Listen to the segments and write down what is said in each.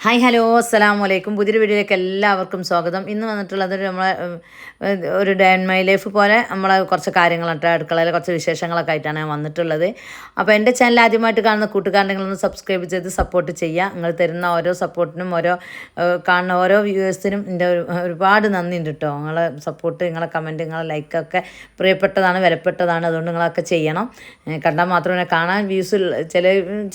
Hi hello അസ്സലാമു അലൈക്കും. പുതിയൊരു വീഡിയോയിലേക്ക് എല്ലാവർക്കും സ്വാഗതം. ഇന്ന് വന്നിട്ടുള്ളത് നമ്മളെ ഒരു ഡേ ഇൻ മൈ ലൈഫ് പോലെ നമ്മളെ കുറച്ച് കാര്യങ്ങളായിട്ട് അടുക്കളയിലെ കുറച്ച് വിശേഷങ്ങളൊക്കെ ആയിട്ടാണ് ഞാൻ വന്നിട്ടുള്ളത്. അപ്പോൾ എൻ്റെ ചാനൽ ആദ്യമായിട്ട് കാണുന്ന കൂട്ടുകാരങ്ങളൊന്ന് സബ്സ്ക്രൈബ് ചെയ്ത് സപ്പോർട്ട് ചെയ്യുക. നിങ്ങൾ തരുന്ന ഓരോ സപ്പോർട്ടിനും കാണുന്ന ഓരോ വ്യൂവേഴ്സിനും എൻ്റെ ഒരുപാട് നന്ദി ഉണ്ട് കേട്ടോ. നിങ്ങളെ സപ്പോർട്ട്, നിങ്ങളെ കമൻറ്റ്, നിങ്ങളെ ലൈക്കൊക്കെ പ്രിയപ്പെട്ടതാണ്, വിലപ്പെട്ടതാണ്. അതുകൊണ്ട് നിങ്ങളൊക്കെ ചെയ്യണം. കണ്ടാൽ മാത്രമേ കാണാൻ വ്യൂസ്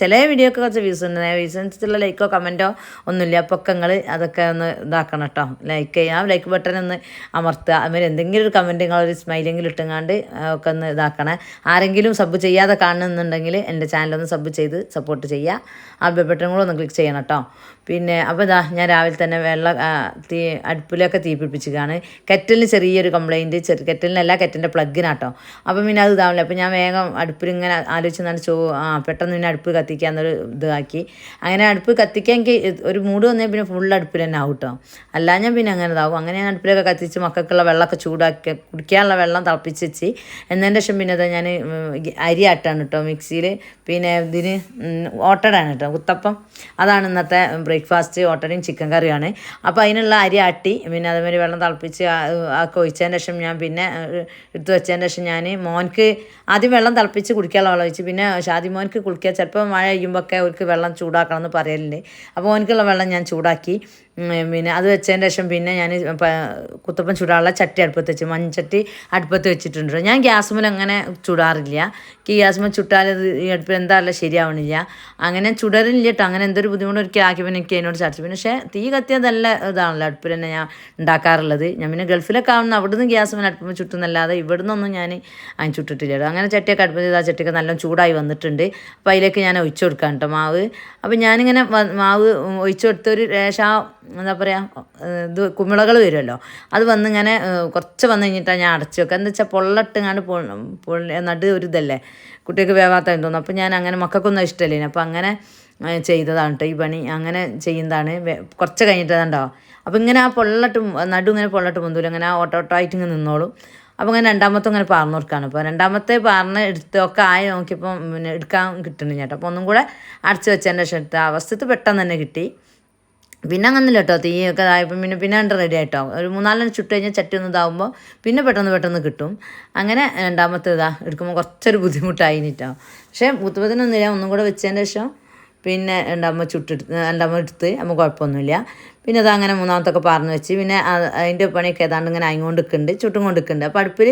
ചില വീഡിയോക്ക് കുറച്ച് വ്യൂസ് ഉണ്ട്. വ്യൂസ് അനുസരിച്ചുള്ള ലൈക്കോ കമൻറ്റോ ഒന്നുമില്ല. അപ്പോൾ ഒക്കെ നിങ്ങൾ അതൊക്കെ ഒന്ന് ഇതാക്കണം കേട്ടോ. ലൈക്ക് ചെയ്യാം, ലൈക്ക് ബട്ടൺ ഒന്ന് അമർത്തുക. അതുമാതിരി എന്തെങ്കിലും ഒരു കമൻറ്റ് നിങ്ങളൊരു സ്മൈലെങ്കിലും ഇട്ടുങ്ങാണ്ട് ഒക്കെ ഒന്ന് ഇതാക്കണേ. ആരെങ്കിലും സബ് ചെയ്യാതെ കാണുന്നുണ്ടെങ്കിൽ എൻ്റെ ചാനലൊന്ന് സബ് ചെയ്ത് സപ്പോർട്ട് ചെയ്യുക. ആ ബെൽ ബട്ടൺ കൂടെ ഒന്ന് ക്ലിക്ക് ചെയ്യണം കേട്ടോ. പിന്നെ അപ്പോൾ ഇതാ ഞാൻ രാവിലെ തന്നെ അടുപ്പിലൊക്കെ തീ പിടിപ്പിച്ചിട്ടാണ്. കെറ്റലിന് ചെറിയൊരു കംപ്ലയിൻറ്റ്, കെറ്റലിനല്ല കെറ്റലിൻ്റെ പ്ലഗിനാട്ടോ. അപ്പം പിന്നെ അത് ഇതാവില്ല. അപ്പോൾ ഞാൻ വേഗം അടുപ്പിലിങ്ങനെ ആലോചിച്ചാണ് പെട്ടെന്ന് പിന്നെ അടുപ്പ് കത്തിക്കാന്നൊരു ഇതാക്കി. അങ്ങനെ അടുപ്പ് കത്തിക്കാൻ എനിക്ക് ഒരു മൂട് വന്നാൽ പിന്നെ ഫുൾ അടുപ്പിൽ തന്നെ ആവും കേട്ടോ. അല്ലാഞ്ഞാൽ പിന്നെ അങ്ങനെ ഇതാവും. അങ്ങനെ ഞാൻ അടുപ്പിലൊക്കെ കത്തിച്ച് മക്കൾക്കുള്ള വെള്ളമൊക്കെ ചൂടാക്കി കുടിക്കാനുള്ള വെള്ളം തിളപ്പിച്ച് വെച്ച് എന്നതിൻ്റെ ശേഷം പിന്നെ ഞാൻ അരി ആട്ടാണ് കേട്ടോ മിക്സിയിൽ. പിന്നെ ഇതിന് ഓട്ടടയാണ് കേട്ടോ, കുത്തപ്പം. അതാണ് ഇന്നത്തെ ബ്രേക്ക്ഫാസ്റ്റ്. ഓട്ടടയും ചിക്കൻ കറിയാണ്. അപ്പോൾ അതിനുള്ള അരി ആട്ടി പിന്നെ അതേമാതിരി വെള്ളം തിളപ്പിച്ച് ഒഴിച്ചതിന് ശേഷം ഞാൻ പിന്നെ എടുത്ത് വെച്ചതിന് ശേഷം ഞാൻ മോൻക്ക് ആദ്യം വെള്ളം തിളപ്പിച്ച് കുടിക്കാനുള്ള വെള്ളം ഒഴിച്ച് പിന്നെ ഷാദി മോൻക്ക് കുളിക്കുക. ചിലപ്പോൾ മഴ കഴിയുമ്പോഴൊക്കെ അവർക്ക് വെള്ളം ചൂടാക്കണം എന്ന് പറയലുണ്ട്. അപ്പോൾ ഓനിക്കുള്ള വെള്ളം ഞാൻ ചൂടാക്കി. പിന്നെ അത് വെച്ചതിന് ശേഷം പിന്നെ ഞാൻ കുത്തപ്പം ചൂടാനുള്ള ചട്ടി അടുപ്പത്ത് വെച്ച് മൺചട്ടി അടുപ്പത്ത് വെച്ചിട്ടുണ്ട്. ഞാൻ ഗ്യാസുമ്മൽ അങ്ങനെ ചൂടാറില്ല. ഗ്യാസുമ്മൽ ചുട്ടാൽ ഈ അടുപ്പിൽ എന്തായാലും ശരിയാവണില്ല. അങ്ങനെ ചുടറില്ല കേട്ടോ. അങ്ങനെ എന്തൊരു ബുദ്ധിമുട്ട് ഒരിക്കൽ ആക്കി പിന്നെ എനിക്ക് അതിനോട് ചടച്ചു. പിന്നെ പക്ഷേ തീ കത്തിയത് നല്ല ഇതാണല്ലോ അടുപ്പിൽ തന്നെ ഞാൻ ഉണ്ടാക്കാറുള്ളത്. ഞാൻ പിന്നെ ഗൾഫിലൊക്കെ ആവുന്ന അവിടുന്ന് ഗ്യാസുമ്മൽ അടുപ്പിൽ ചുട്ടുന്നല്ലാതെ ഇവിടുന്നൊന്നും ഞാൻ അതിന് ചുട്ടിട്ടില്ല. അങ്ങനെ ചട്ടിയൊക്കെ അടുപ്പത്ത് ആ ചട്ടിയൊക്കെ നല്ല ചൂടായി വന്നിട്ടുണ്ട്. അപ്പോൾ അതിലേക്ക് ഞാൻ ഒഴിച്ചു കൊടുക്കാം കേട്ടോ മാവ്. അപ്പോൾ ഞാനിങ്ങനെ മാവ് ഒഴിച്ചു കൊടുത്തൊരു എന്താ പറയുക, കുമിളകൾ വരുമല്ലോ, അത് വന്നിങ്ങനെ കുറച്ച് വന്നു കഴിഞ്ഞിട്ടാണ് ഞാൻ അടച്ചു വെക്കുക. എന്താ വെച്ചാൽ പൊള്ളട്ടിങ്ങാണ്ട് നട് ഒരു ഇതല്ലേ, കുട്ടികൾക്ക് വേവാത്തതെന്ന് തോന്നുന്നു. അപ്പോൾ ഞാൻ അങ്ങനെ മക്കൾക്കൊന്നും ഇഷ്ടമല്ലേ, അപ്പോൾ അങ്ങനെ ചെയ്തതാണ് കേട്ടോ ഈ പണി. അങ്ങനെ ചെയ്യുന്നതാണ്. കുറച്ച് കഴിഞ്ഞിട്ടതുണ്ടോ. അപ്പോൾ ഇങ്ങനെ ആ നടു ഇങ്ങനെ പൊള്ളട്ട് പൊന്തൂല, അങ്ങനെ ആ ഓട്ടോട്ടായിട്ട് ഇങ്ങനെ നിന്നോളും. അപ്പോൾ അങ്ങനെ രണ്ടാമത്തെ ഇങ്ങനെ പാർന്ന് കൊടുക്കുകയാണ്. അപ്പോൾ രണ്ടാമത്തെ പാർന്ന് എടുത്തൊക്കെ ആയി നോക്കിയപ്പോൾ പിന്നെ എടുക്കാൻ കിട്ടുന്നില്ല കേട്ടോ. അപ്പോൾ ഒന്നും കൂടെ അടച്ച് വെച്ചതിൻ്റെ ശേഷം എടുത്ത അവസ്ഥത്ത് പെട്ടെന്ന് തന്നെ കിട്ടി. പിന്നെ അങ്ങനെയല്ല കേട്ടോ, തീയൊക്കെ ഇതായപ്പം പിന്നെ റെഡി ആയിട്ടോ. ഒരു 3-4 ചുട്ട് കഴിഞ്ഞാൽ ചട്ടി ഒന്ന് ഇതാവുമ്പോൾ പിന്നെ പെട്ടെന്ന് കിട്ടും. അങ്ങനെ രണ്ടാമത്തെ എടുക്കുമ്പോൾ കുറച്ചൊരു ബുദ്ധിമുട്ടായിട്ടോ. പക്ഷേ ബുദ്ധിമുട്ടിനൊന്നുമില്ല. ഒന്നും കൂടെ വെച്ചതിൻ്റെ ശേഷം പിന്നെ രണ്ടാമ എടുത്ത് നമുക്ക് കുഴപ്പമൊന്നുമില്ല. പിന്നെ അതങ്ങനെ മൂന്നാമത്തൊക്കെ പറഞ്ഞ് വെച്ച് പിന്നെ അതിൻ്റെ പണിയൊക്കെ ഏതാണ്ട് ഇങ്ങനെ ചുട്ടും കൊണ്ടിരിക്കുന്നുണ്ട്. അപ്പോൾ അടുപ്പിൽ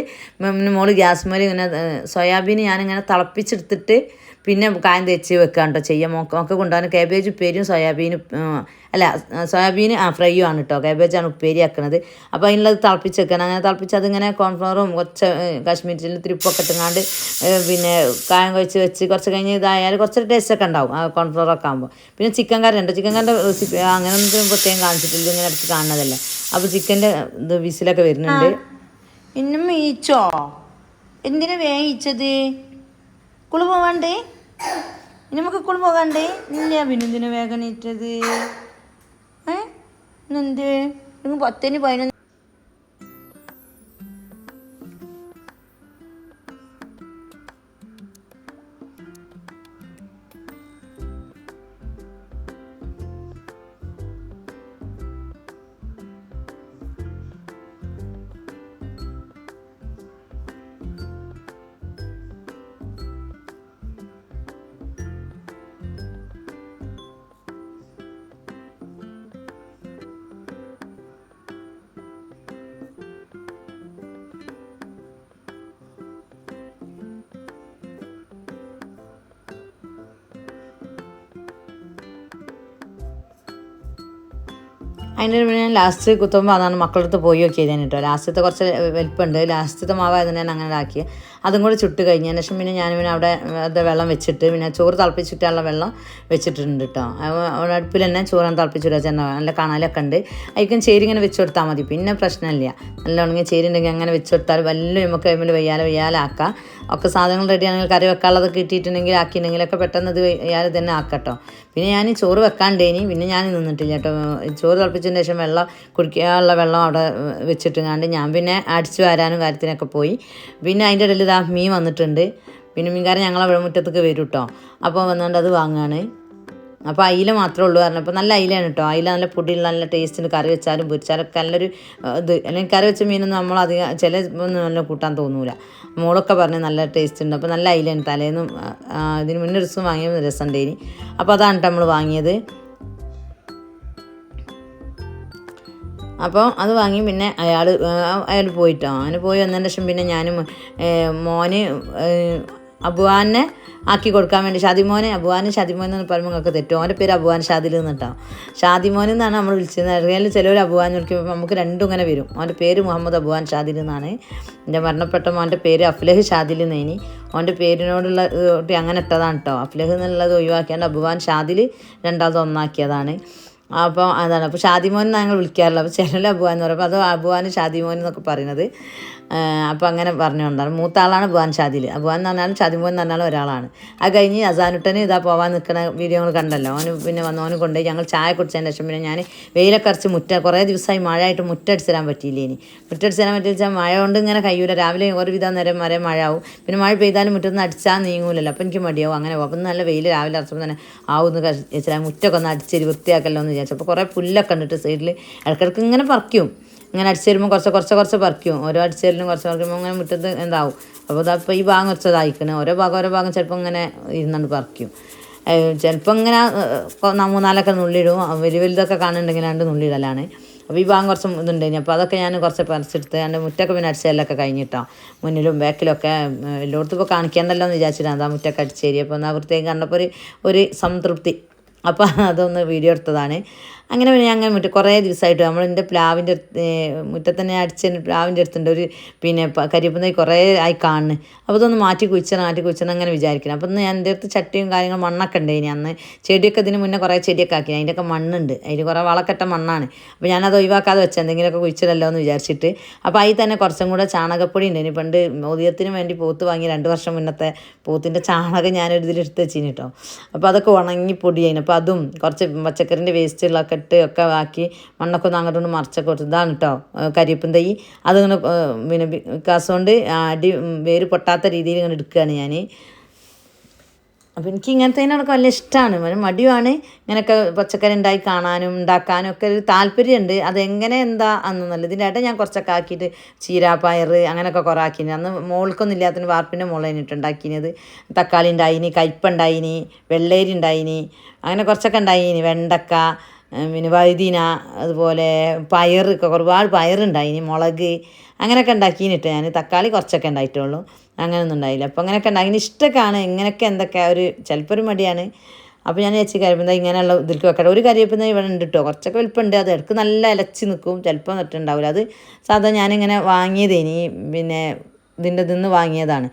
മോള് ഗ്യാസ് മേലെ ഇങ്ങനെ സോയാബീൻ ഞാനിങ്ങനെ തിളപ്പിച്ചെടുത്തിട്ട് പിന്നെ കായം തേച്ച് വെക്കാൻ കേട്ടോ ചെയ്യാം. മോക്ക് കൊണ്ടുപോകാൻ കാബേജ് ഉപ്പേരിയും സോയാബീൻ ഫ്രൈയും ആണ് കേട്ടോ. കാബേജാണ് ഉപ്പേരി ആക്കണത്. അപ്പോൾ അതിനുള്ളത് തിളപ്പിച്ച് വെക്കണം. അങ്ങനെ തിളപ്പിച്ച് അതിങ്ങനെ കോൺഫ്ലവറും കുറച്ച് കാശ്മീരി ചില്ലി തിരുപ്പൊക്കെ ഇട്ടുങ്ങാണ്ട് പിന്നെ കായം കുഴച്ച് വെച്ച് കുറച്ച് കഴിഞ്ഞ് ഇതായാൽ കുറച്ചൊരു ടേസ്റ്റൊക്കെ ഉണ്ടാവും ആ കോൺഫ്ലവറൊക്കെ ആകുമ്പോൾ. പിന്നെ ചിക്കൻ കറി ഉണ്ട്. ചിക്കൻ കറിൻ്റെ റെസിപ്പി അങ്ങനെ ഒന്നും പ്രത്യേകം കാണിച്ചിട്ടില്ല, ഇങ്ങനെ അടുത്ത് കാണുന്നതല്ലേ. അപ്പോൾ ചിക്കൻ്റെ വിസിലൊക്കെ വരുന്നുണ്ട്. ഇന്നും ഈച്ചോ എന്തിനാ വേയിച്ചത്? കുളി പോവാണ്ടേ? ഇനി നമുക്ക് കുളി പോകാണ്ടേ? ഇല്ല പിന്നെന്തിനാ വേഗം നീറ്റത്? എന്ത് 10-11 അതിൻ്റെ പിന്നെ ലാസ്റ്റ് കുത്തുമ്പോൾ അതാണ് മക്കളുടെ അടുത്ത് പോയി നോക്കിയതിന് കേട്ടോ. ലാസ്റ്റത്തെ കുറച്ച് വലിപ്പമുണ്ട്. ലാസ്റ്റത്തെ മാവായിരുന്നു ഞാൻ അങ്ങനെ ആക്കി. അതും കൂടി ചുട്ട് കഴിഞ്ഞതിന് ശേഷം പിന്നെ ഞാൻ പിന്നെ അവിടെ വെള്ളം വെച്ചിട്ട് പിന്നെ ചോറ് തിളപ്പിച്ചിട്ടുള്ള വെള്ളം വെച്ചിട്ടുണ്ട് കേട്ടോ. അവിടെ അടുപ്പിൽ തന്നെ ചോറ് തിളപ്പിച്ചിട്ട് വെച്ചാൽ നല്ല കാണാലൊക്കെ ഉണ്ട്. അതിക്കും ചേരി ഇങ്ങനെ വെച്ച് കൊടുത്താൽ മതി, പിന്നെ പ്രശ്നമില്ല. നല്ല ഉണങ്ങിയ ചേരി ഉണ്ടെങ്കിൽ അങ്ങനെ വെച്ച് കൊടുത്താൽ വല്ല നമുക്ക് അതിൽ വെയ്യാലാക്കാം. ഒക്കെ സാധനങ്ങൾ റെഡിയാണെങ്കിൽ കറി വെക്കാനുള്ളതൊക്കെ ഇട്ടിട്ടുണ്ടെങ്കിൽ ആക്കിയിട്ടുണ്ടെങ്കിലൊക്കെ പെട്ടെന്ന് ഇത് വെയ്യാതെ തന്നെ ആക്കട്ടോ. പിന്നെ ഞാൻ ചോറ് വെക്കാണ്ടേനി, പിന്നെ ഞാൻ നിന്നിട്ടില്ല കേട്ടോ. ചോറ് തിളപ്പിച്ചതിന് ശേഷം കുടിക്കാനുള്ള വെള്ളം അവിടെ വെച്ചിട്ടുങ്ങാണ്ട് ഞാൻ പിന്നെ അടിച്ചു വരാനും കാര്യത്തിനൊക്കെ പോയി. പിന്നെ അതിൻ്റെ ഇടയിൽ മീൻ വന്നിട്ടുണ്ട്. പിന്നെ മീൻകാരൻ ഞങ്ങളവിടെ മുറ്റത്തേക്ക് വരും കേട്ടോ. അപ്പോൾ വന്നുകൊണ്ട് അത് വാങ്ങുകയാണ്. അപ്പോൾ അയില മാത്രമേ ഉള്ളൂ പറഞ്ഞു. അപ്പോൾ നല്ല അയിലാണ് കേട്ടോ. അയില നല്ല പൊടിയുള്ള നല്ല ടേസ്റ്റിന് കറി വെച്ചാലും പൊരിച്ചാലൊക്കെ നല്ലൊരു ഇത്. അല്ലെങ്കിൽ കറി വെച്ച മീനൊന്നും നമ്മളധികം ചില ഒന്നും നല്ല കൂട്ടാൻ തോന്നൂല. മോളൊക്കെ പറഞ്ഞ് നല്ല ടേസ്റ്റ് ഉണ്ട്. അപ്പോൾ നല്ല അയിലാണ്. തലേന്നും ഇതിന് മുന്നേ ദിവസം വാങ്ങിയ രസമുണ്ടേനി. അപ്പോൾ അതാണ് കേട്ടോ നമ്മൾ വാങ്ങിയത്. അപ്പോൾ അത് വാങ്ങി പിന്നെ അയാൾ പോയിട്ടോ. അങ്ങനെ പോയി വന്നതിന് ശേഷം പിന്നെ ഞാനും മോന് അബുവാനെ ആക്കി കൊടുക്കാൻ വേണ്ടി ഷാദിമോൻ എന്ന് പറയുമ്പോൾ നിങ്ങൾക്ക് തെറ്റും. അവൻ്റെ പേര് അബുവാൻ ഷാദിൽ എന്നിട്ടോ. ഷാദിമോൻ എന്നാണ് നമ്മൾ വിളിച്ചത്. അറിയാലും ചിലവർ അബുവാൻ വിളിക്കുമ്പോൾ നമുക്ക് രണ്ടും ഇങ്ങനെ വരും. അവൻ്റെ പേര് മുഹമ്മദ് അബുവാൻ ഷാദിൽ എന്നാണ്. എൻ്റെ മരണപ്പെട്ട മോൻ്റെ പേര് അഫ്ലഹ് ഷാദിൽ എന്നേനി. അവൻ്റെ പേരിനോടുള്ള അങ്ങനെ ഇട്ടതാണ് കേട്ടോ. അഫ്ലഹ് എന്നുള്ളത് ഒഴിവാക്കിയാണ്ട് അബുവാൻ ഷാദിൽ രണ്ടാമത് ഒന്നാക്കിയതാണ്. അപ്പോൾ അതാണ്. അപ്പോൾ ഷാദിമോൻ എന്നാണ് ഞങ്ങൾ വിളിക്കാറുള്ളത്. അപ്പോൾ ചില അബുവാൻ എന്ന് പറയുമ്പോൾ അത് അബുവാൻ ഷാദിമോൻ എന്നൊക്കെ പറയുന്നത്. അപ്പോൾ അങ്ങനെ പറഞ്ഞുകൊണ്ടാണ്. മൂത്ത ആളാണ് അബുവാൻ ഷാദിൽ. അബുവാൻ എന്ന് പറഞ്ഞാലും ഷാദിമോൻ എന്ന് പറഞ്ഞാലും ഒരാളാണ്. അത് കഴിഞ്ഞ് അസാനുട്ടന് ഇതാ പോകാൻ നിൽക്കുന്ന വീഡിയോ കണ്ടല്ലോ. അവന് പിന്നെ വന്നവന് കൊണ്ടുപോയി ഞങ്ങൾ ചായ കുടിച്ചതിന് ശേഷം പിന്നെ ഞാൻ വെയിലൊക്കെ അടിച്ച് കുറേ ദിവസമായി മഴയായിട്ട് മുറ്റടിച്ച് തരാൻ പറ്റിയില്ല. ഇനി മുറ്റടിച്ച് തരാൻ പറ്റിയെന്ന് മഴ കൊണ്ട് ഇങ്ങനെ കഴിയൂല. രാവിലെ ഒരുവിധം നേരം വരെ മഴ ആവും. പിന്നെ മഴ പെയ്താലും മുറ്റത്ത് അടിച്ചാൽ നീങ്ങൂലല്ലോ. അപ്പോൾ എനിക്ക് മടിയാവും. അങ്ങനെ പോകും. അപ്പം നല്ല വെയിൽ രാവിലെ അടച്ചപ്പോൾ തന്നെ ആവുമെന്ന് കഴിച്ചാൽ മുറ്റൊക്കെ ഒന്ന് അടിച്ചേരി വൃത്തിയാക്കല്ലോ എന്ന് വിചാരിച്ചു. അപ്പോൾ കുറേ പുല്ലൊക്കെ കണ്ടിട്ട് സൈഡിൽ ഇടയ്ക്കിടയ്ക്ക് ഇങ്ങനെ പറിക്കും. ഇങ്ങനെ അടിച്ചു തരുമ്പോൾ കുറച്ച് പറിക്കും. ഓരോ അടിച്ചേരിലും കുറച്ച് പറിക്കുമ്പോൾ അങ്ങനെ മുറ്റത്ത് എന്താവും. അപ്പോൾ അതപ്പോൾ ഈ ഭാഗം കുറച്ചതായിക്കണം. ഓരോ ഭാഗം ചിലപ്പോൾ ഇങ്ങനെ ഇരുന്നുകൊണ്ട് പറിക്കും. ചിലപ്പോൾ ഇങ്ങനെ 3-4 നുള്ളിയിടും. വലുതൊക്കെ കാണുന്നുണ്ടെങ്കിൽ 2 നുള്ളിയിടലാണ്. അപ്പോൾ ഈ ഭാഗം കുറച്ച് ഇതുണ്ടായിരുന്നു. അപ്പോൾ അതൊക്കെ ഞാൻ കുറച്ച് പറിച്ചെടുത്ത് എൻ്റെ മുറ്റൊക്കെ പിന്നെ അടിച്ചെല്ലൊക്കെ കഴിഞ്ഞിട്ടോ. മുന്നിലും ബാക്കിലൊക്കെ എല്ലായിടത്തും ഇപ്പോൾ കാണിക്കേണ്ടല്ലോ എന്ന് വിചാരിച്ചിട്ടാണ് അതാ മുറ്റൊക്കെ അടിച്ചേരി. അപ്പോൾ എന്നാൽ വൃത്തിയായി കണ്ടപ്പോൾ ഒരു സംതൃപ്തി. അപ്പോൾ അതൊന്ന് വീഡിയോ എടുത്തതാണ്. അങ്ങനെ പിന്നെ അങ്ങനെ കുറേ ദിവസമായിട്ട് നമ്മളെൻ്റെ പ്ലാവിൻ്റെ മുറ്റത്ത് തന്നെ അടിച്ചതിന് പ്ലാവിൻ്റെ അടുത്തുണ്ട് ഒരു പിന്നെ കരിയപ്പം തൈ കുറേ ആയി കാണുന്നു. അപ്പോൾ ഇതൊന്ന് മാറ്റി കുഴിച്ചണം അങ്ങനെ വിചാരിക്കണം. അപ്പോൾ ഇന്ന് എൻ്റെ അടുത്ത് ചട്ടിയും കാര്യങ്ങളും മണ്ണൊക്കെ ഉണ്ട്. ഇനി അന്ന് ചെടിയൊക്കെ ഇതിന് മുന്നേ കുറേ ചെടിയൊക്കെ ആക്കി. അതിൻ്റെയൊക്കെ മണ്ണുണ്ട്. അതിൽ കുറേ വളക്കെട്ട മണ്ണാണ്. അപ്പോൾ ഞാനത് ഒഴിവാക്കാതെ വെച്ചാൽ എന്തെങ്കിലുമൊക്കെ കുഴിച്ചിടല്ലോ എന്ന് വിചാരിച്ചിട്ട്. അപ്പോൾ അതിൽ തന്നെ കുറച്ചും കൂടെ ചാണകപ്പൊടി ഉണ്ട്. ഇനി പണ്ട് ഉദയത്തിന് വേണ്ടി പോത്ത് വാങ്ങി 2 വർഷം മുന്നത്തെ പോത്തിൻ്റെ ചാണകം ഞാനൊരു ഇതിലെടുത്ത് വെച്ചിന് കേട്ടോ. അപ്പോൾ അതൊക്കെ ഉണങ്ങി പൊടിയായിരുന്നു. അപ്പോൾ അതും കുറച്ച് പച്ചക്കറിൻ്റെ വേസ്റ്റുകളൊക്കെ ഇട്ട് ഒക്കെ ആക്കി മണ്ണൊക്കെ ഒന്ന് അങ്ങോട്ട് മറിച്ചൊക്കെ കൊടുത്ത് ഇതാണ് കേട്ടോ കരിയപ്പൻ തൈ. അതിങ്ങനെ പിന്നെ കാസുകൊണ്ട് വേര് പൊട്ടാത്ത രീതിയിൽ ഇങ്ങനെ എടുക്കുകയാണ് ഞാൻ. അപ്പോൾ എനിക്ക് ഇങ്ങനത്തേനൊക്കെ വലിയ ഇഷ്ടമാണ്. മടിയുമാണ് ഇങ്ങനെയൊക്കെ പച്ചക്കറി ഉണ്ടാക്കാനും ഒക്കെ ഒരു താല്പര്യമുണ്ട്. അതെങ്ങനെ എന്താ അന്നൊന്നുമല്ല. ഇതിൻ്റെ ഇടയിൽ ഞാൻ കുറച്ചൊക്കെ ആക്കിയിട്ട് ചീര പയർ അങ്ങനെയൊക്കെ കുറേ ആക്കിന്. അന്ന് മോൾക്കൊന്നും ഇല്ലാത്തതിന് വാർപ്പിൻ്റെ മുകളിൽ കഴിഞ്ഞിട്ട് ഉണ്ടാക്കിയത്. തക്കാളി ഉണ്ടായിനി, കയ്പ ഉണ്ടായിനി, വെള്ളേരി ഉണ്ടായിനി, അങ്ങനെ കുറച്ചൊക്കെ ഉണ്ടായിനി. വെണ്ടക്ക, പിന്നെ വഴുതീന, അതുപോലെ പയറൊക്കെ ഒരുപാട് പയറുണ്ടായിനി, മുളക് അങ്ങനെയൊക്കെ ഉണ്ടാക്കിയിട്ട് ഞാൻ. തക്കാളി കുറച്ചൊക്കെ ഉണ്ടായിട്ടുള്ളൂ, അങ്ങനെയൊന്നും ഉണ്ടായില്ല. അപ്പോൾ അങ്ങനെയൊക്കെ ഉണ്ടാക്കി ഇഷ്ടമൊക്കെയാണ്. ഇങ്ങനെയൊക്കെ എന്തൊക്കെ ചിലപ്പോൾ ഒരു മടിയാണ്. അപ്പോൾ ഞാൻ ചേച്ചി കരിയപ്പം ഇങ്ങനെയുള്ള ഇതിലേക്ക് വെക്കട്ടെ. ഒരു കരിയപ്പം ഇവിടെ ഉണ്ട് കേട്ടോ. കുറച്ചൊക്കെ വലിപ്പമുണ്ട്. അത് ഇടയ്ക്ക് നല്ല ഇലച്ച് നിൽക്കും, ചിലപ്പോൾ നട്ടുണ്ടാവില്ല. അത് സാധാരണ ഞാനിങ്ങനെ വാങ്ങിയതേനി, പിന്നെ ഇതിന്ന് വാങ്ങിയതാണ്.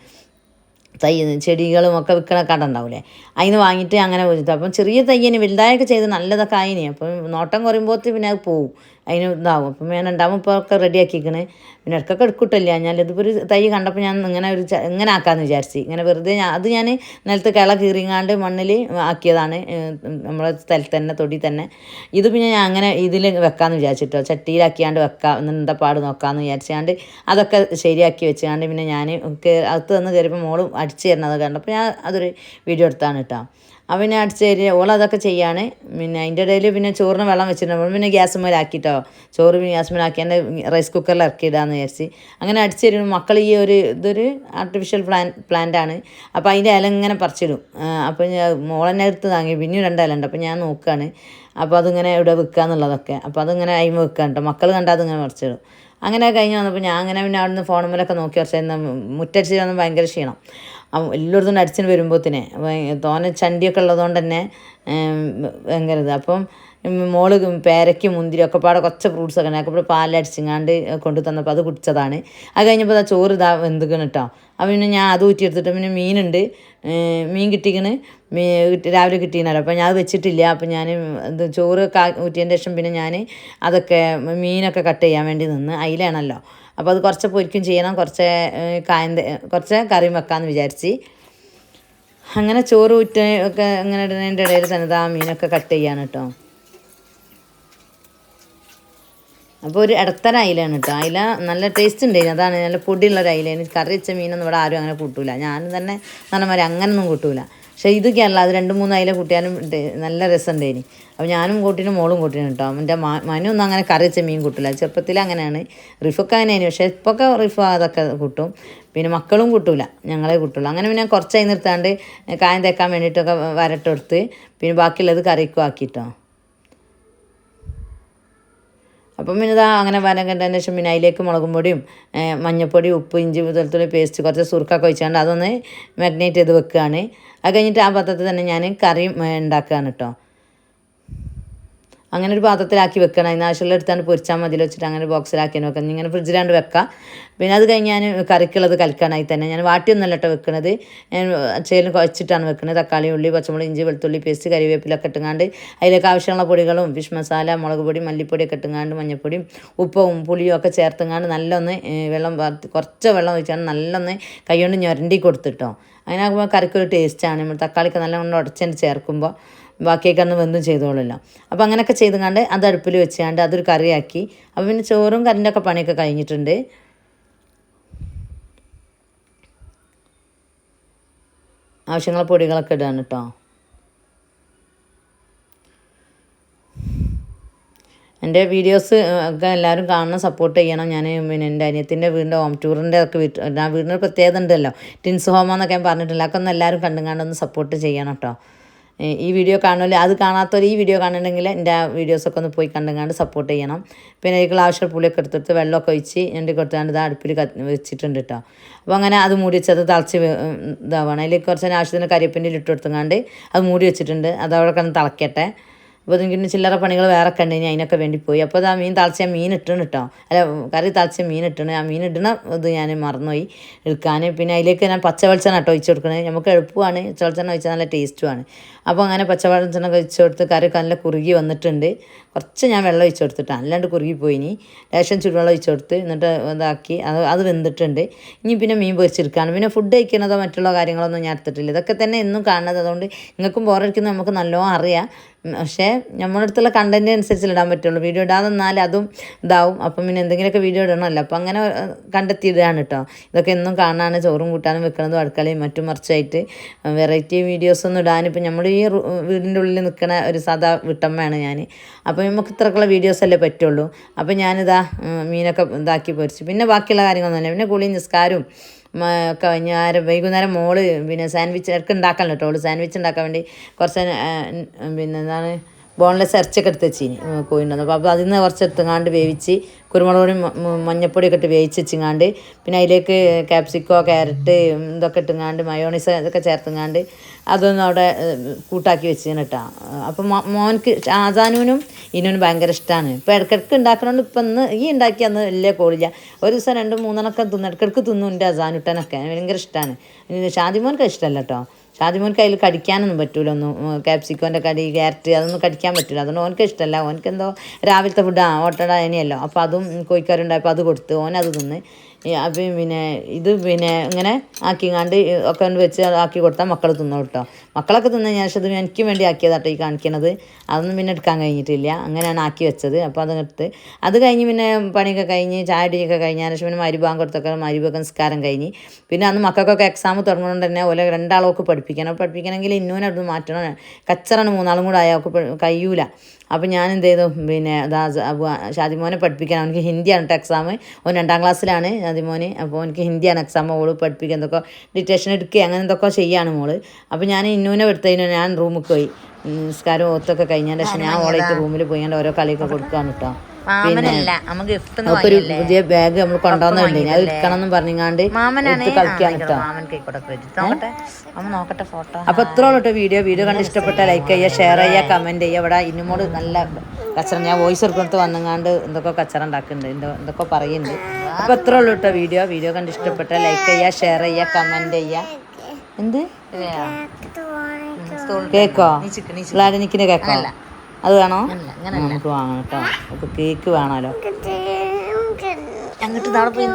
ചെടികളും ഒക്കെ വിൽക്കണ കട ഉണ്ടാവില്ലേ, അതിന് വാങ്ങിയിട്ട് അങ്ങനെ വെച്ചിട്ട്. അപ്പം ചെറിയ തയ്യന് വലുതായൊക്കെ ചെയ്ത് നല്ലതൊക്കെ ആയിനി. അപ്പം നോട്ടം കുറയുമ്പോഴത്തെ പിന്നെ അത് പോവും, അതിന് ഇതാവും. അപ്പം ഞാൻ ഉണ്ടാവും ഇപ്പോൾ ഒക്കെ റെഡിയാക്കിക്കണ്. പിന്നെ ഇടയ്ക്കൊക്കെ എടുക്കിട്ടില്ല. ഇതിപ്പോൾ ഒരു തൈ കണ്ടപ്പോൾ ഞാൻ ഇങ്ങനെ ആക്കാമെന്ന് വിചാരിച്ചു. ഇങ്ങനെ വെറുതെ ഞാൻ നിലത്ത് കിള കീറിങ്ങാണ്ട് മണ്ണിൽ ആക്കിയതാണ്, നമ്മളെ സ്ഥലത്ത് തന്നെ തൊടി തന്നെ. ഇത് പിന്നെ ഞാൻ അങ്ങനെ ഇതിൽ വെക്കാമെന്ന് വിചാരിച്ചിട്ടോ, ചട്ടിയിലാക്കിയാണ്ട് വെക്കാം, എന്താ പാട് നോക്കാമെന്ന് വിചാരിച്ചാണ്ട് അതൊക്കെ ശരിയാക്കി വെച്ചാണ്ട് പിന്നെ ഞാൻ അകത്ത് വന്ന് കയറിയപ്പോൾ മോളും അടിച്ചു തരണത് കണ്ടപ്പോൾ ഞാൻ അതൊരു വീഡിയോ എടുത്താണ് കേട്ടോ. അപ്പം പിന്നെ അടിച്ച് തരിക ഓളതൊക്കെ ചെയ്യാണ്. പിന്നെ അതിൻ്റെ ഇടയിൽ പിന്നെ ചോറിന് വെള്ളം വെച്ചിട്ടുണ്ടാകും. പിന്നെ ഗ്യാസ് മേലാക്കിട്ടോ, ചോറ് പിന്നെ ഗ്യാസ് മേലാക്കിയാണ്ട് റൈസ് കുക്കറിൽ ഇറക്കിയിടാന്ന് വിചാരിച്ച് അങ്ങനെ അടിച്ച് തരും. മക്കൾ ഈ ഇതൊരു ആർട്ടിഫിഷ്യൽ പ്ലാന്റാണ്. അപ്പോൾ അതിൻ്റെ ഇല ഇങ്ങനെ പറിച്ചിടും. അപ്പോൾ മോളെന്നെ എടുത്ത് താങ്ങി പിന്നെയും 2 ഇല ഉണ്ട്. അപ്പോൾ ഞാൻ നോക്കുകയാണ്. അപ്പോൾ അതിങ്ങനെ ഇവിടെ വെക്കുക എന്നുള്ളതൊക്കെ. അപ്പോൾ അതിങ്ങനെ അയിമ വെക്കുക കേട്ടോ. മക്കൾ കണ്ടാൽ അതിങ്ങനെ പറിച്ചിടും. അങ്ങനെ കഴിഞ്ഞ് വന്നപ്പോൾ ഞാൻ അങ്ങനെ പിന്നെ അവിടെ നിന്ന് ഫോണുമ്മലൊക്കെ നോക്കി കുറച്ച് മുറ്റടിച്ച് വന്ന് ഭയങ്കര ക്ഷീണം. എല്ലായിടത്തും അടിച്ചിന് വരുമ്പോഴത്തേനെ തോനെ ചണ്ടിയൊക്കെ ഉള്ളതുകൊണ്ട് തന്നെ ഭയങ്കര ഇത്. അപ്പം മോള് പേരയ്ക്ക് മുന്തിരി ഒക്കെ പാടെ കുറച്ച് ഫ്രൂട്ട്സൊക്കെ ഉണ്ട്. അപ്പോൾ പാലടിച്ചിങ്ങാണ്ട് കൊണ്ടു തന്നപ്പോൾ അത് കുടിച്ചതാണ്. അത് കഴിഞ്ഞപ്പോൾ ആ ചോറ് വെന്തുക്കണം കേട്ടോ. അപ്പം പിന്നെ ഞാൻ അത് ഊറ്റിയെടുത്തിട്ട് പിന്നെ മീനുണ്ട്, മീൻ കിട്ടിക്കണ്, രാവിലെ കിട്ടിയിരുന്നല്ലോ. അപ്പോൾ ഞാൻ അത് വെച്ചിട്ടില്ല. അപ്പം ഞാൻ ചോറ് ഊറ്റിയതിൻ്റെ ശേഷം പിന്നെ ഞാൻ അതൊക്കെ മീനൊക്കെ കട്ട് ചെയ്യാൻ വേണ്ടി നിന്ന്. അതിലാണല്ലോ. അപ്പോൾ അത് കുറച്ച് പൊരിക്കും ചെയ്യണം, കുറച്ച് കറിയും വെക്കാമെന്ന് വിചാരിച്ച്. അങ്ങനെ ചോറ് ഒക്കെ അങ്ങനെ ഇടുന്നതിൻ്റെ ഇടയിൽ തന്നെ ആ മീനൊക്കെ കട്ട് ചെയ്യാണ് കേട്ടോ. അപ്പോൾ ഒരു ഇടത്തരം അയിലാണ് കേട്ടോ. അയില നല്ല ടേസ്റ്റ് ഉണ്ടായിരുന്നു. അതാണ് നല്ല പൊടിയുള്ളൊരു അയിലാണ്. കറി വെച്ച മീനൊന്നും ഇവിടെ ആരും അങ്ങനെ കൂട്ടൂല. ഞാൻ തന്നെ പറഞ്ഞ മാതിരി അങ്ങനൊന്നും കൂട്ടൂല. പക്ഷേ ഇത് കേരള അത് 2-3 അയില കൂട്ടിയാലും നല്ല രസമുണ്ടേനി. അപ്പോൾ ഞാനും കൂട്ടിനും മോളും കൂട്ടിനും കേട്ടോ. എൻ്റെ മനൊന്നും അങ്ങനെ കറി വെച്ച മീൻ കൂട്ടില്ല. ചെറുപ്പത്തിൽ അങ്ങനെയാണ്. റിഫൊക്കെ അങ്ങനെയാണ്. പക്ഷേ ഇപ്പൊക്കെ റിഫ അതൊക്കെ കൂട്ടും. പിന്നെ മക്കളും കൂട്ടൂല, ഞങ്ങളെ കൂട്ടുള്ളൂ. അങ്ങനെ പിന്നെ കുറച്ചായി നിർത്താണ്ട് കായം തേക്കാൻ വേണ്ടിയിട്ടൊക്കെ വരട്ടെടുത്ത് പിന്നെ ബാക്കിയുള്ളത് കറിക്കും ആക്കിയിട്ടോ. അപ്പം പിന്നെ ഇതാ അങ്ങനെ വരം കണ്ടതിന് ശേഷം പിന്നെ അതിലേക്ക് മുളകും പൊടിയും മഞ്ഞൾപ്പൊടി, ഉപ്പ്, ഇഞ്ചി, വെളുത്തുള്ളി പേസ്റ്റ്, കുറച്ച് സുർക്കൊക്കെ ഒഴിച്ചാണ്ട് അതൊന്ന് മാരിനേറ്റ് ചെയ്ത് വെക്കുകയാണ്. അത് കഴിഞ്ഞിട്ട് ആ പാത്രത്തിൽ തന്നെ ഞാൻ കറിയും ഉണ്ടാക്കുകയാണ് കേട്ടോ. അങ്ങനെ ഒരു പാത്രത്തിലാക്കി വെക്കണം. അതിന് ആവശ്യമുള്ള എടുത്താണ്ട് പൊരിച്ചാൽ മതി വെച്ചിട്ട് അങ്ങനെ ബോക്സിലാക്കി വെക്കാം. ഇങ്ങനെ ഫ്രിഡ്ജിലാണ്ട് വെക്കാം. പിന്നെ അത് കഴിഞ്ഞ് ഞാൻ കറിക്കുള്ളത് കലക്കാനായി തന്നെ ഞാൻ വാട്ടിയൊന്നുമല്ല കേട്ടോ വെക്കുന്നത്. ഞാൻ ചേലും കുഴച്ചിട്ടാണ് വെക്കുന്നത്. തക്കാളി, ഉള്ളി, പച്ചമുളക്, ഇഞ്ചി, വെളുത്തുള്ളി പേസ്റ്റ്, കരിവേപ്പിലൊക്കെ ഇട്ടുങ്ങാണ്ട് അതിലേക്ക് ആവശ്യമുള്ള പൊടികളും ഫിഷ് മസാല, മുളക് പൊടി, മല്ലിപ്പൊടിയൊക്കെ ഇട്ടുങ്ങാണ്ട് മഞ്ഞൾപ്പൊടിയും ഉപ്പും പുളിയും ഒക്കെ ചേർത്തുങ്ങാണ്ട് നല്ലൊന്ന് കുറച്ച് വെള്ളം ഒഴിച്ചാണ് നല്ലൊന്ന് കൈ കൊണ്ട് ഞൊരണ്ടി കൊടുത്തിട്ടോ. അങ്ങനെ ആകുമ്പോൾ കറിക്കൊരു ടേസ്റ്റാണ്. നമ്മൾ തക്കാളിക്ക് നല്ലോണം ഉടച്ചെന്ന് ചേർക്കുമ്പോൾ ബാക്കിയൊക്കെ അന്ന് വെന്തും ചെയ്തോളല്ലോ. അപ്പോൾ അങ്ങനെയൊക്കെ ചെയ്തുകൊണ്ട് അത് അടുപ്പിൽ വെച്ചാണ്ട് അതൊരു കറിയാക്കി. അപ്പോൾ പിന്നെ ചോറും കറിൻ്റെ ഒക്കെ പണിയൊക്കെ കഴിഞ്ഞിട്ടുണ്ട്. ആവശ്യമുള്ള പൊടികളൊക്കെ ഇടാണ് കേട്ടോ. എൻ്റെ വീഡിയോസ് ഒക്കെ എല്ലാവരും കാണണം, സപ്പോർട്ട് ചെയ്യണം. ഞാൻ പിന്നെ എൻ്റെ അനിയത്തിൻ്റെ വീടിൻ്റെ ഹോം ടൂറിൻ്റെ ഒക്കെ വീടിൻ്റെ പ്രത്യേകത ഉണ്ടല്ലോ, ടിൻസ് ഹോം എന്നൊക്കെ ഞാൻ പറഞ്ഞിട്ടില്ല. അതൊക്കെ ഒന്ന് എല്ലാവരും കണ്ടും സപ്പോർട്ട് ചെയ്യണം കേട്ടോ. ഈ വീഡിയോ കാണുമല്ലോ, അത് കാണാത്തവർ ഈ വീഡിയോ കാണുന്നുണ്ടെങ്കിൽ എൻ്റെ ആ വീഡിയോസൊക്കെ ഒന്ന് പോയി കണ്ടും സപ്പോർട്ട് ചെയ്യണം. പിന്നെ അതിലേക്കുള്ള ആവശ്യം പുളിയൊക്കെ എടുത്തെടുത്ത് വെള്ളമൊക്കെ ഒഴിച്ച് എൻ്റെ കൊടുത്താണ്ട് ഇത് അടുപ്പിൽ വെച്ചിട്ടുണ്ട് കേട്ടോ. അപ്പോൾ അങ്ങനെ അത് മൂടി വെച്ച് അത് തിളച്ച് ഇതാവണം. അതിലേക്ക് കുറച്ച് ആവശ്യത്തിന് കരിവേപ്പിൻ്റെ ഇട്ട് കൊടുത്തങ്ങാണ്ട് അത് മൂടി വെച്ചിട്ടുണ്ട്. അതവിടെ കിടന്ന് തിളക്കട്ടെ. അപ്പോൾ അതിന് ചില്ലറ പണികൾ വേറെ ഒക്കെ ഉണ്ടെങ്കിൽ അതിനൊക്കെ വേണ്ടി പോയി. അപ്പോൾ അത് ആ മീൻ തിളച്ച മീൻ ഇട്ടണം കേട്ടോ. അല്ല, കറി തിളച്ച മീൻ ഇട്ടണം. ആ മീൻ ഇടണ ഇത് ഞാൻ മറന്നുപോയി എടുക്കാൻ. പിന്നെ അതിലേക്ക് ഞാൻ പച്ചവെളിച്ചെണ്ണ കേട്ടോ ഒഴിച്ച് കൊടുക്കണത്. നമുക്ക് എളുപ്പമാണ്, പച്ചവെളിച്ചെണ്ണ ഒഴിച്ചാൽ നല്ല ടേസ്റ്റുമാണ്. അപ്പോൾ അങ്ങനെ പച്ചവെളിച്ചെണ്ണ ഒഴിച്ച് കൊടുത്ത് കറി നല്ല കുറുകി വന്നിട്ടുണ്ട്. കുറച്ച് ഞാൻ വെള്ളം ഒഴിച്ച് കൊടുത്തിട്ടാണ്, അല്ലാണ്ട് കുറുകി പോയിനി. ലേശം ചുടുവെള്ളം ഒഴിച്ച് കൊടുത്ത് എന്നിട്ട് ഇതാക്കി അത് വെന്തിട്ടുണ്ട്. ഇനി പിന്നെ മീൻ പൊരിച്ചെടുക്കുകയാണ്. പിന്നെ ഫുഡ് കഴിക്കുന്നതോ മറ്റുള്ള കാര്യങ്ങളൊന്നും ഞാൻ എടുത്തിട്ടില്ല. ഇതൊക്കെ തന്നെ എന്നും കാണുന്നത്. അതുകൊണ്ട് നിങ്ങൾക്കും ബോറടിക്കുന്നത് നമുക്ക് നല്ലോണം അറിയാം. പക്ഷേ നമ്മുടെ അടുത്തുള്ള കണ്ടൻറ്റ് അനുസരിച്ച് ഇടാൻ പറ്റുള്ളൂ. വീഡിയോ ഇടാതെ നിന്നാൽ അതും ഇതാവും. അപ്പം പിന്നെ എന്തെങ്കിലുമൊക്കെ വീഡിയോ ഇടണമല്ലോ. അപ്പോൾ അങ്ങനെ കണ്ടെത്തിയിടുകയാണ് കേട്ടോ. ഇതൊക്കെ എന്നും കാണാനാണ് ചോറും കൂട്ടാനും വെക്കുന്നതും അടുക്കളയും മറ്റും മറിച്ചായിട്ട് വെറൈറ്റി വീഡിയോസൊന്നും ഇടാനിപ്പോൾ നമ്മൾ ഈ വീടിൻ്റെ ഉള്ളിൽ നിൽക്കുന്ന ഒരു സാധാ വീട്ടമ്മയാണ് ഞാൻ. അപ്പോൾ നമുക്ക് ഇത്രക്കുള്ള വീഡിയോസല്ലേ പറ്റുള്ളൂ. അപ്പോൾ ഞാനിതാ മീനൊക്കെ ഇതാക്കി പൊരിച്ചു. പിന്നെ ബാക്കിയുള്ള കാര്യങ്ങളൊന്നുമില്ല. പിന്നെ കുളിയും നിസ്കാരവും വൈകുന്നേരം മോള് പിന്നെ സാൻഡ്വിച്ച് ഇടയ്ക്ക് ഉണ്ടാക്കാൻ കേട്ടോ. ഓള് സാൻഡ്വിച്ച് ഉണ്ടാക്കാൻ വേണ്ടി കുറച്ച് പിന്നെ എന്താണ് ബോൺലെസ് ഇറച്ചിയൊക്കെ എടുത്ത് വെച്ചിന് കോഴിൻ്റെ. അപ്പോൾ അതിൽ നിന്ന് കുറച്ച് എടുത്തങ്ങാണ്ട് വേവിച്ച് കുരുമുളക് പൊടി മഞ്ഞപ്പൊടിയൊക്കെ ഇട്ട് വേവിച്ച് വെച്ചിങ്ങാണ്ട് പിന്നെ അതിലേക്ക് ക്യാപ്സിക്കോ, ക്യാരറ്റ് ഇതൊക്കെ ഇട്ടുങ്ങാണ്ട് മയോണൈസ് ഇതൊക്കെ ചേർത്തുങ്ങാണ്ട് അതൊന്നും അവിടെ കൂട്ടാക്കി വെച്ചിന് കേട്ടോ. അപ്പം മോനക്ക് ആസാനൂനും ഇനൂനും ഭയങ്കര ഇഷ്ടമാണ്. ഇപ്പോൾ ഇടയ്ക്കിടയ്ക്ക് ഉണ്ടാക്കണോണ്ട് ഇപ്പം ഈ ഉണ്ടാക്കി അന്ന് വലിയ കോളില്ല. ഒരു ദിവസം 2-3 തിന്നും, ഇടയ്ക്കിടയ്ക്ക് തിന്നും. എൻ്റെ അസാനുട്ടനൊക്കെ ഭയങ്കര ഇഷ്ടമാണ്. ഷാദിമോനൊക്കെ ഇഷ്ടമല്ല കേട്ടോ. ഷാദിമോനക്ക് അതിൽ കടിക്കാനൊന്നും പറ്റൂല. ഒന്നും ക്യാപ്സിക്കോൻ്റെ കടി, ക്യാരറ്റ് അതൊന്നും കടിക്കാൻ പറ്റില്ല. അതുകൊണ്ട് ഓനക്ക് ഇഷ്ടമല്ല. ഓനക്ക് എന്തോ രാവിലത്തെ ഫുഡ് ഓട്ടട ഇനിയല്ലോ. അപ്പോൾ അതും കോഴിക്കറി ഉണ്ടായപ്പോൾ അത് കൊടുത്ത് ഓനത് തിന്ന്. അപ്പം പിന്നെ ഇത് പിന്നെ ഇങ്ങനെ ആക്കിങ്ങാണ്ട് ഒക്കെ കൊണ്ട് വെച്ച് ആക്കി കൊടുത്താൽ മക്കൾ തിന്നോളൂ കേട്ടോ. മക്കളൊക്കെ തിന്നു ഞാൻ. പക്ഷേ അത് എനിക്ക് വേണ്ടി ആക്കിയതാട്ടോ ഈ കാണിക്കണത്. അതൊന്നും പിന്നെ എടുക്കാൻ കഴിഞ്ഞിട്ടില്ല. അങ്ങനെയാണ് ആക്കി വെച്ചത്. അപ്പോൾ അതെടുത്ത് അത് കഴിഞ്ഞ് പിന്നെ പണിയൊക്കെ കഴിഞ്ഞ് ചായടിയൊക്കെ കഴിഞ്ഞതിന് ശേഷം പിന്നെ മരിബാങ്ക് കൊടുത്തൊക്കെ മരിബൊക്കെ നിസ്കാരം കഴിഞ്ഞ് പിന്നെ അന്ന് മക്കൾക്കൊക്കെ എക്സാം തുടങ്ങുന്നതുകൊണ്ട് തന്നെ ഓലെ 2 ആളൊക്കെ പഠിപ്പിക്കണമെങ്കിൽ ഇന്നൂനെ അടുത്ത് മാറ്റണം. കച്ചറാണ് 3 ആളും കൂടെ ആയാൽ കഴിയൂല. അപ്പോൾ ഞാൻ എന്ത് ചെയ്തു പിന്നെ ഷാദിമോനെ പഠിപ്പിക്കാൻ. അവനക്ക് ഹിന്ദിയാണ് കേട്ടോ എക്സാം. ഓൻ 2ാം ക്ലാസ്സിലാണ് ഷാദിമോന്. അപ്പോൾ എനിക്ക് ഹിന്ദിയാണ് എക്സാം. ഓള് പഠിപ്പിക്കുക എന്തൊക്കെ ഡിറ്റേഷൻ എടുക്കുക അങ്ങനെ എന്തൊക്കെ ചെയ്യാണ് മോള്. അപ്പോൾ ഞാൻ ഇന്നൂനെ എടുത്തതിന് ഞാൻ റൂമിൽ പോയി നിസ്കാരം ഓത്തൊക്കെ കഴിഞ്ഞതിന് ശേഷം ഞാൻ ഓളായിട്ട് റൂമിൽ പോയാണ്ട് ഓരോ കളിയൊക്കെ കൊടുക്കുകയാണ് കേട്ടോ. പിന്നെ ഒരു പുതിയ ബാഗ് നമ്മൾ കൊണ്ടുവന്നുണ്ട്. ഞാൻ എടുക്കണം എന്നും പറഞ്ഞാണ്ട് കളിക്കാൻ കേട്ടോ. അപ്പൊ ഇത്രയുള്ള കേട്ടോ വീഡിയോ കണ്ട് ഇഷ്ടപ്പെട്ട ലൈക്ക് ചെയ്യുക, ഷെയർ ചെയ്യുക, കമന്റ് ചെയ്യുക. ഇവിടെ ഇന്നുമോട് നല്ല കച്ചറ ഞാൻ വോയിസ് എടുക്കുന്നത് വന്നങ്ങാണ്ട് എന്തൊക്കെ കച്ചറ ഉണ്ടാക്കുന്നുണ്ട്, എന്തൊക്കെ പറയുന്നുണ്ട്. അപ്പൊ ഇത്രേ ഉള്ളൂ കേട്ടോ വീഡിയോ കണ്ട് ഇഷ്ടപ്പെട്ട ലൈക്ക് ചെയ്യുക, ഷെയർ ചെയ്യുക, കമന്റ് ചെയ്യുക. എന്ത് കേക്കോ? ലാഡനിക്കിന്റെ കേക്കോ? അത് വേണോ? നമുക്ക് വാങ്ങണം കേട്ടോ. നമുക്ക് കേക്ക് വേണമല്ലോ. അങ്ങോട്ട് നാളെ പോയി